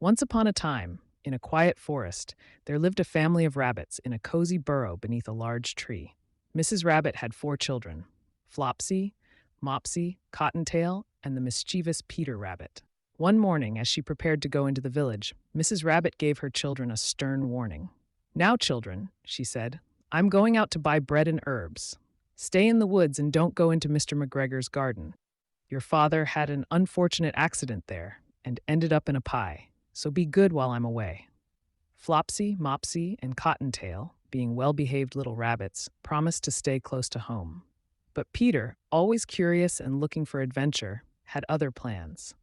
Once upon a time, in a quiet forest, there lived a family of rabbits in a cozy burrow beneath a large tree. Mrs. Rabbit had 4 children: Flopsy, Mopsy, Cottontail, and the mischievous Peter Rabbit. One morning, as she prepared to go into the village, Mrs. Rabbit gave her children a stern warning. "Now, children," she said, "I'm going out to buy bread and herbs. Stay in the woods and don't go into Mr. McGregor's garden. Your father had an unfortunate accident there and ended up in a pie, so be good while I'm away." Flopsy, Mopsy, and Cottontail, being well-behaved little rabbits, promised to stay close to home. But Peter, always curious and looking for adventure, had other plans.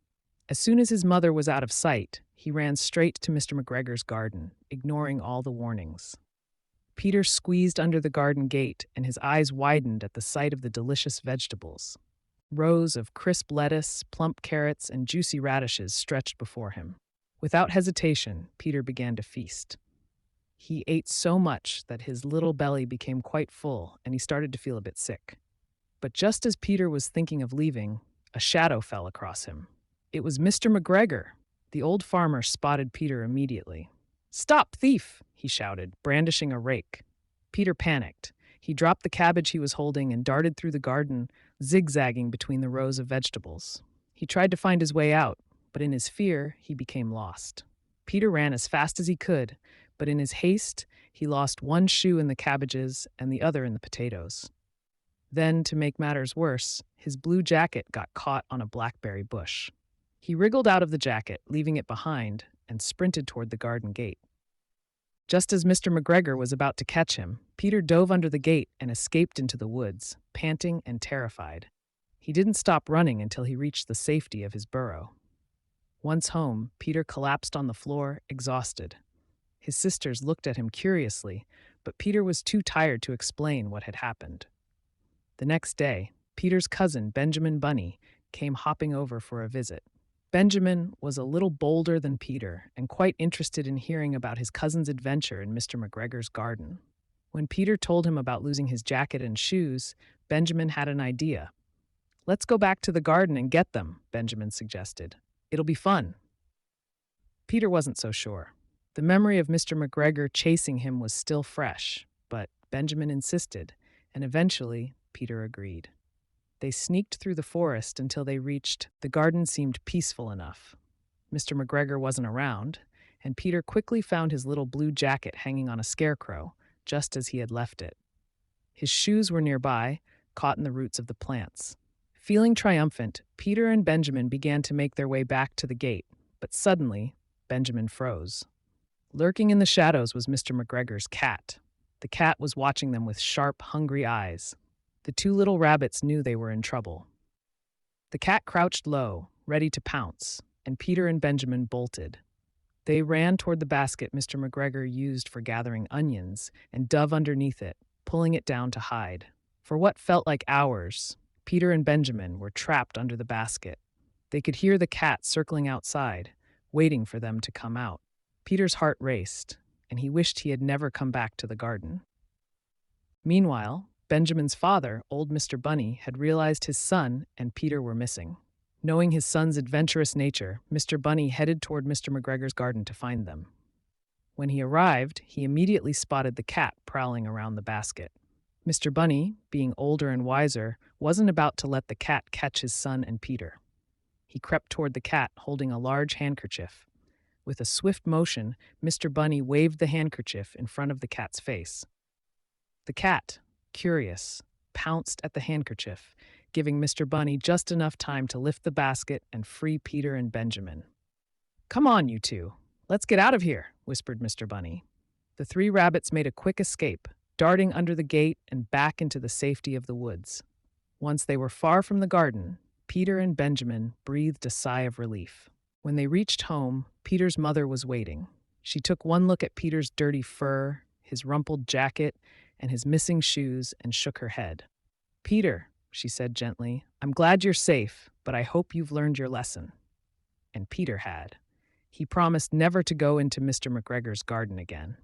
As soon as his mother was out of sight, he ran straight to Mr. McGregor's garden, ignoring all the warnings. Peter squeezed under the garden gate, and his eyes widened at the sight of the delicious vegetables. Rows of crisp lettuce, plump carrots, and juicy radishes stretched before him. Without hesitation, Peter began to feast. He ate so much that his little belly became quite full, and he started to feel a bit sick. But just as Peter was thinking of leaving, a shadow fell across him. It was Mr. McGregor. The old farmer spotted Peter immediately. "Stop, thief!" he shouted, brandishing a rake. Peter panicked. He dropped the cabbage he was holding and darted through the garden, zigzagging between the rows of vegetables. He tried to find his way out, but in his fear, he became lost. Peter ran as fast as he could, but in his haste, he lost one shoe in the cabbages and the other in the potatoes. Then, to make matters worse, his blue jacket got caught on a blackberry bush. He wriggled out of the jacket, leaving it behind, and sprinted toward the garden gate. Just as Mr. McGregor was about to catch him, Peter dove under the gate and escaped into the woods, panting and terrified. He didn't stop running until he reached the safety of his burrow. Once home, Peter collapsed on the floor, exhausted. His sisters looked at him curiously, but Peter was too tired to explain what had happened. The next day, Peter's cousin, Benjamin Bunny, came hopping over for a visit. Benjamin was a little bolder than Peter and quite interested in hearing about his cousin's adventure in Mr. McGregor's garden. When Peter told him about losing his jacket and shoes, Benjamin had an idea. "Let's go back to the garden and get them," Benjamin suggested. "It'll be fun." Peter wasn't so sure. The memory of Mr. McGregor chasing him was still fresh, but Benjamin insisted, and eventually Peter agreed. They sneaked through the forest until they reached the garden seemed peaceful enough. Mr. McGregor wasn't around, and Peter quickly found his little blue jacket hanging on a scarecrow, just as he had left it. His shoes were nearby, caught in the roots of the plants. Feeling triumphant, Peter and Benjamin began to make their way back to the gate, but suddenly, Benjamin froze. Lurking in the shadows was Mr. McGregor's cat. The cat was watching them with sharp, hungry eyes. The 2 little rabbits knew they were in trouble. The cat crouched low, ready to pounce, and Peter and Benjamin bolted. They ran toward the basket Mr. McGregor used for gathering onions and dove underneath it, pulling it down to hide. For what felt like hours, Peter and Benjamin were trapped under the basket. They could hear the cat circling outside, waiting for them to come out. Peter's heart raced, and he wished he had never come back to the garden. Meanwhile, Benjamin's father, old Mr. Bunny, had realized his son and Peter were missing. Knowing his son's adventurous nature, Mr. Bunny headed toward Mr. McGregor's garden to find them. When he arrived, he immediately spotted the cat prowling around the basket. Mr. Bunny, being older and wiser, wasn't about to let the cat catch his son and Peter. He crept toward the cat, holding a large handkerchief. With a swift motion, Mr. Bunny waved the handkerchief in front of the cat's face. The cat, curious, pounced at the handkerchief, giving Mr. Bunny just enough time to lift the basket and free Peter and Benjamin. "Come on, you two. Let's get out of here," whispered Mr. Bunny. The 3 rabbits made a quick escape, darting under the gate and back into the safety of the woods. Once they were far from the garden, Peter and Benjamin breathed a sigh of relief. When they reached home, Peter's mother was waiting. She took one look at Peter's dirty fur, his rumpled jacket, and his missing shoes, and shook her head. "Peter," she said gently, "I'm glad you're safe, but I hope you've learned your lesson." And Peter had. He promised never to go into Mr. McGregor's garden again.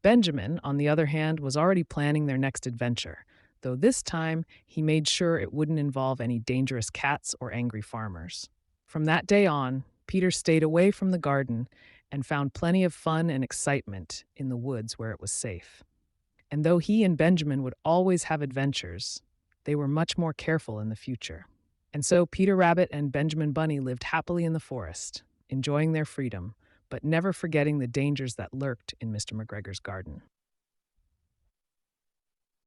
Benjamin, on the other hand, was already planning their next adventure, though this time he made sure it wouldn't involve any dangerous cats or angry farmers. From that day on, Peter stayed away from the garden and found plenty of fun and excitement in the woods where it was safe. And though he and Benjamin would always have adventures, they were much more careful in the future. And so Peter Rabbit and Benjamin Bunny lived happily in the forest, enjoying their freedom, but never forgetting the dangers that lurked in Mr. McGregor's garden.